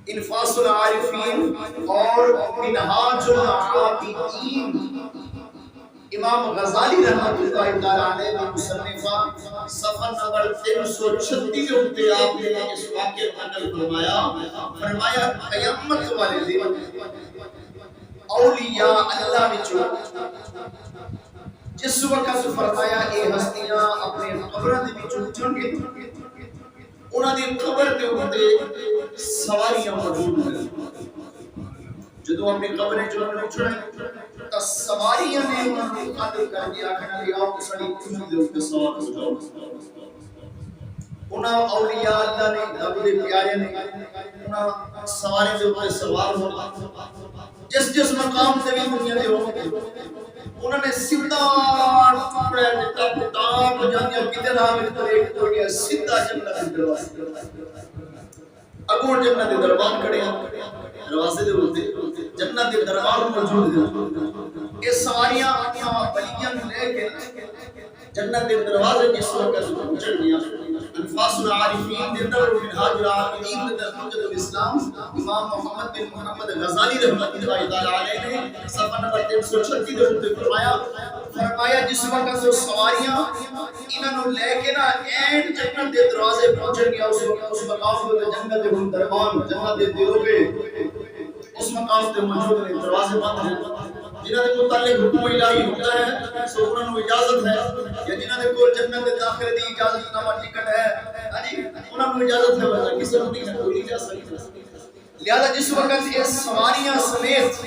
انفاس العارفین اور منہاج العابدین امام غزالی رحمۃ اللہ تعالی علیہ نے مصنفہ صفحہ نمبر 336 کے اوپر آپ نے اس واقعے کا نقل فرمایا قیامت والے دن اولیاء اللہ وچوں جس وقت فرمایا اے ہستیاں اپنے قبراں دے وچوں اٹھن گے انہاں دی قبر دے اوپر سواریاں موجود ہیں جدوں اپنی قبر چوں اٹھنا تا سواریاں نے انہاں نوں قتل کر کے آکھنا کہ آؤ سڑی کھجور دے اوپر سوار ہو جاؤ انہاں اولیاء اللہ نے رب دے پیارے نے انہاں سواری دے اوپر سوار ہونا جس مقام تے بھی دنیا دے ہو انہوں نے سیدھا ٹکڑے ٹپ ٹاپ جانیا کتے نام تو ایک تو گیا سیدھا جنت دے دروازے اگوں جنت دے دربار کھڑے ہیں دروازے دے ہوتے جنت دے دربار موجود ہیں یہ سواریاں آنیاں ولیاں لے کے جنت دے دروازے جس وقت پہنچ گیا انفاس العارفین دے اندر منہاج العابدین دے حجت الاسلام امام محمد بن محمد غزالی رحمۃ اللہ تعالی علیہ نے صفحہ نمبر 336 دے اوپر فرمایا جس وقت وہ سواریاں انہاں نوں لے کے نا اینڈ جنت دے دروازے پہنچ گیا اس مقام تے جنت دے دربان جنت دے دروازے اس مقام تے موجود نے دروازے بند ہیں جنہاں دے متعلق حکم الہی ہوتا ہے سو انہاں نوں اجازت ہے یا جنہاں دے کول جنت دے داخلے دی اجازت نامہ ٹکٹ ہے ہاں جی انہاں نوں اجازت ہے ورنہ کسی نوں نہیں کوئی نہیں جا سکتا لہذا جس وقت یہ سواریاں سمیت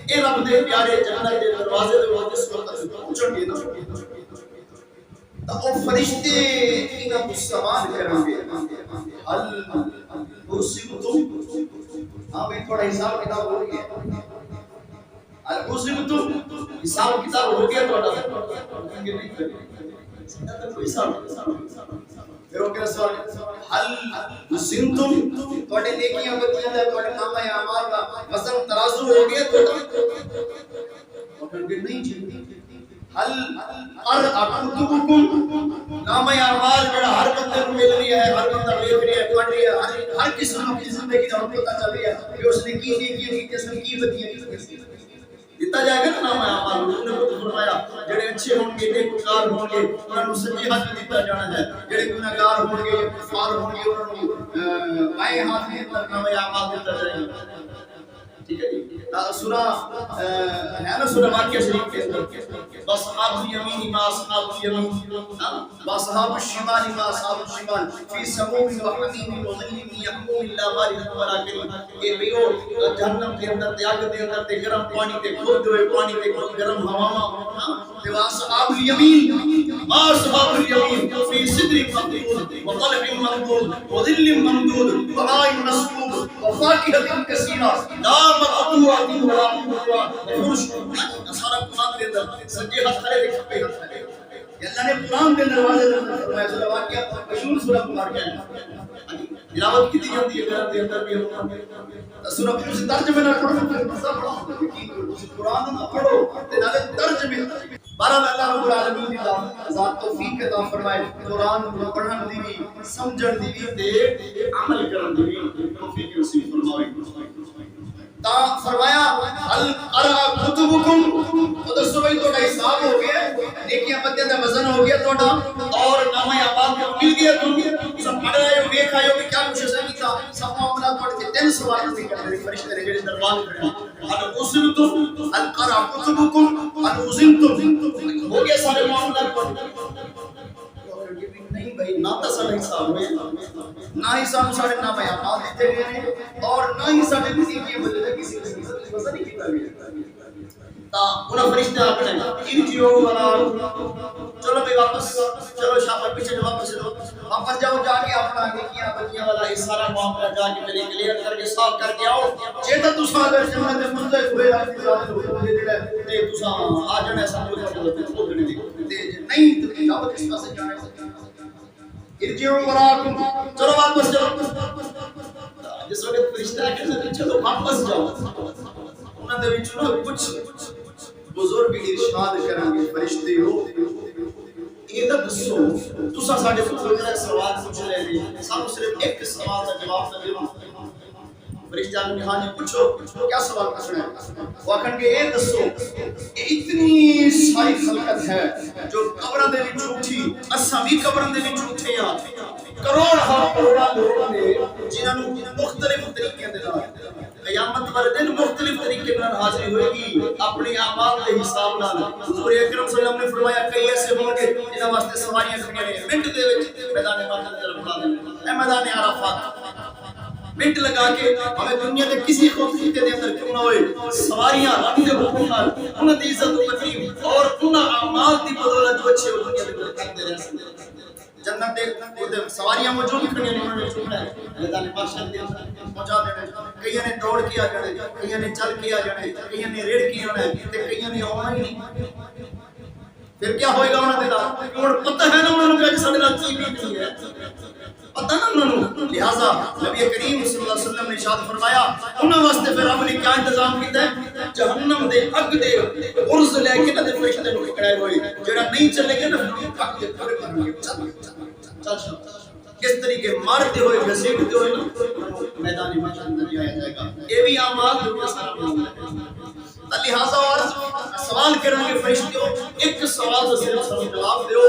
اے رب دے پیارے جنت دے دروازے دے وقت اس وقت پہنچن گے تا او فرشتے انہاں کو سوال کریں گے حل حسبتم ہاں بھئی تھوڑا حساب کتاب ہو گیا الحسبتم حساب کتاب ہو گیا تھوڑا نہیں کرے حساب پھر وہ کہہ سوال حل حسنتم تھوڑے نیکیاں بدیاں دا تھوڑے نام اعمال دا وزن ترازو ہو گیا تو کہ نہیں جی حل ارعبتم نام اعمال جڑا ہر بندے کو مل رہی ہے ہر بندہ دیکھ رہا ہے پڑھ رہا ہے ہر قسم کی زندگی دا پتہ چل رہا ہے کہ اس نے کی نیکیاں کی اس نے کی بدیاں کی دیتا جائے گا نام اعمال انہوں نے خود فرمایا جڑے اچھے ہوں گے نیکوکار ہوں گے انہوں نے سچے ہاتھ میں دیتا جانا ہے جڑے گنہگار ہوں گے کفار ہوں گے انہوں نے بائیں ہاتھ میں نام اعمال دیتا جائے گا ٹھیک ہے جی سورہ ہے نا سورہ واقعہ شریف کے اندر واصحاب الیمین ما اصحاب الیمین واصحاب الشمال ما اصحاب الشمال فی سموم وحمیم وظل یحموم الا بارد ولا کریم کہ بیو جہنم کے اندر تے آگ دے اندر تے گرم پانی تے کھولتے ہوئے پانی تے گرم ہواواں تے واصحاب الیمین ما اصحاب الیمین فی صدر ممدود وطلح ممدود وظل ممدود وماء مسكوب وفاكهة كثيرة لا مقطوعة ولا ممنوعة وفرش سارا قرآن دے اندر سجے ہاتھ کھڑے تے کھبے ہاتھ کھڑے اللہ نے قرآن کے دروازے میں فرمایا سورہ واقعہ مشہور سورہ مبارکہ ہے تلاوت کی جاتی ہے گھر کے اندر بھی ہم سورہ اس ترجمے نہ پڑھو سب قرآن نہ پڑھو تے نالے ترجمے بہرحال اللہ رب العالمین دی ذات توفیق عطا فرمائے قرآن کو پڑھن دی بھی سمجھن دی بھی تے عمل کرن دی بھی توفیق نصیب فرمائے تا فرمایا حل ارا کتبکم تو دسو بھائی تو حساب ہو گیا نیکیاں بدیاں دا وزن ہو گیا تھوڑا اور نامہ اعمال کا مل گیا تم سب پڑھ رہے ہو دیکھ آئے ہو کہ کیا کچھ ایسا نہیں تھا سب معاملات پڑھ کے 3 سوال نہیں کر رہے فرشتے نے میرے دربار کھڑے حل اسرتم حل ارا کتبکم حل اسرتم ہو گیا سارے معاملات پڑھ نہیں بھائی نہ تو سارے حساب ہوئے نہ ہی سارے نام اعمال دیتے گئے ہیں اور نہ ہی سارے کسی کی بدلے کسی وزن نہیں کیتا گیا تا انہاں فرشتے آکھنے ارجعوا ولا چلو بھائی واپس چلو شاپر پیچھے واپس چلو واپس جاؤ جا کے اپنا نیکیاں بدیاں والا یہ سارا معاملہ جا کے میرے کلیئر کر کے صاف کر کے آؤ جے تو تساں اگر جنت دے منتظر ہوئے آپ دی ذات ہوئے جڑا تے تساں آ جانا سمجھ تے چھوڑنے دی تے نہیں تو جاؤ کس پاسے جانا ہے ارجعوا وراکم چلو واپس جاؤ جس وقت فرشتہ کہتے چلو واپس جاؤ انہاں دے وچ کچھ بزرگ ارشاد کریں گے فرشتے ہو یہ تو دسو تساں ساڈے کول جڑا سوال پوچھ رہے ہیں سانو صرف ایک سوال دا جواب نہ دیو فرشتے آخر کہ ہاں جی پوچھو کیا سوال پوچھنا ہے؟ وہ آخر کہ اے دسو اتنی ساری خلقت ہے جو قبروں دے وچ اٹھی، اساں بھی قبروں دے وچ اٹھے ہاں، کروڑاں لوگ نے جنہاں نوں مختلف طریقے دے نال قیامت والے دن مختلف طریقے نال حاضری ہوئے گی اپنے اعمال کے حساب نال۔ حضور اکرم صلی اللہ علیہ وسلم نے فرمایا کئی ایسے ہوں گے جنہاں واسطے سواریاں کھڑیاں نے منٹ دے وچ میدان مقدس طرف بلا دیں، اے میدان عرفات منٹ لگا کے ہمیں دنیا کے کسی خوبصورتی دے اندر کیوں نہ ہوئے سواریاں رب دے حکم نال انہاں دی عزت و تکریم اور انہاں اعمال دی بدولت جو اچھے ہو دنیا دے اندر کرتے رہ سکتے جنت دے سواریاں موجود کھڑیاں نے انہوں نے چھوڑا ہے میدان محشر دے پہنچا دینا، کئیاں نے دوڑ کے آ جانے، کئیاں نے چل کے آ جانے، کئیاں نے ریڑھ کے آنا ہے تے کئیاں نے آنا ہی نہیں۔ پھر کیا ہوئے گا انہاں دے نال؟ اور پتہ ہے نا انہاں نوں کہ ساڈے نال کی بیتی ہے، پتہ نا انہاں نوں۔ لہذا نبی کریم صلی اللہ علیہ وسلم نے ارشاد فرمایا انہاں واسطے پھر رب نے کیا انتظام کیتا ہے؟ جہنم دے اگ دے غرض لے کے نہ فرشتے نوں پکڑائے ہوئے، جڑا نہیں چلے گا نا اگ دے پورے کریں گے، چل کس طریقے مارتے ہوئے گھسیٹتے ہوئے نا میدان محشر میں لے آیا جائے گا۔ یہ بھی اعمال دنیا سارا بنانا ہے۔ لہذا سوال کریں گے فرشتوں، ایک سوال سے صرف جواب دیو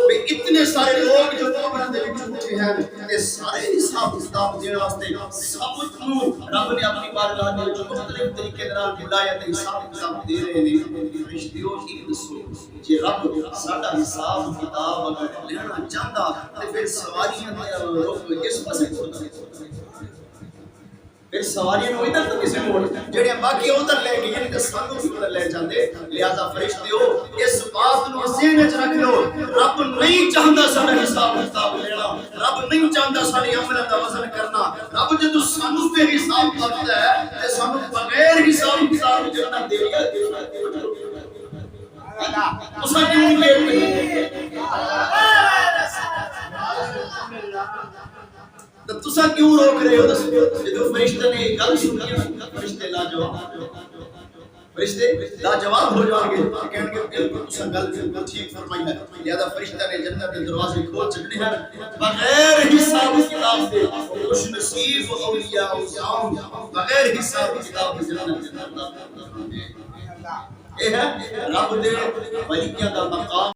کہ اتنے سارے لوگ جو قبروں دے وچ اٹھے ہیں تے سارے حساب کتاب دین واسطے سب نوں رب نے اپنی بارگاہ دے وچ مختلف طریقے نال بلایا تے حساب کتاب دے رہے ہیں۔ فرشتوں ایک دسو جے رب ساڈا حساب کتاب اگر لینا چاہندا تے پھر سواریاں تے روک کس پاسے چھوڑدا؟ پھر سواریاں نوں ادھر تو کسے موڑ جڑے باقی ادھر لے گئے تے سانوں بھی ادھر لے جاندے۔ لہذا فرشتیو اس بات نوں ذہن وچ رکھ لو، رب نہیں چاہندا ساڈا حساب کتاب لینا، رب نہیں چاہندا ساڈے عملاں دا وزن کرنا۔ رب جدوں سانوں تے حساب کردا ہے تے سانوں بغیر حساب کتاب جنت دے گا۔ تساں کیوں لیٹ پے؟ تساں کیوں روک رہے ہو؟ جدوں فرشتے نے گل سنی فرشتے لاجواب ہو جائیں گے، کہیں گے بالکل تساں گل ٹھیک فرمائی ہے۔ لہذا فرشتے نے جنت کے دروازے کھول چھڈنے ہیں بغیر حساب کتاب دے۔ خوش نصیب اولیاء کرام بغیر حساب کتاب کے جنت۔ یہ ہے رب دے ولیاں دا مقام۔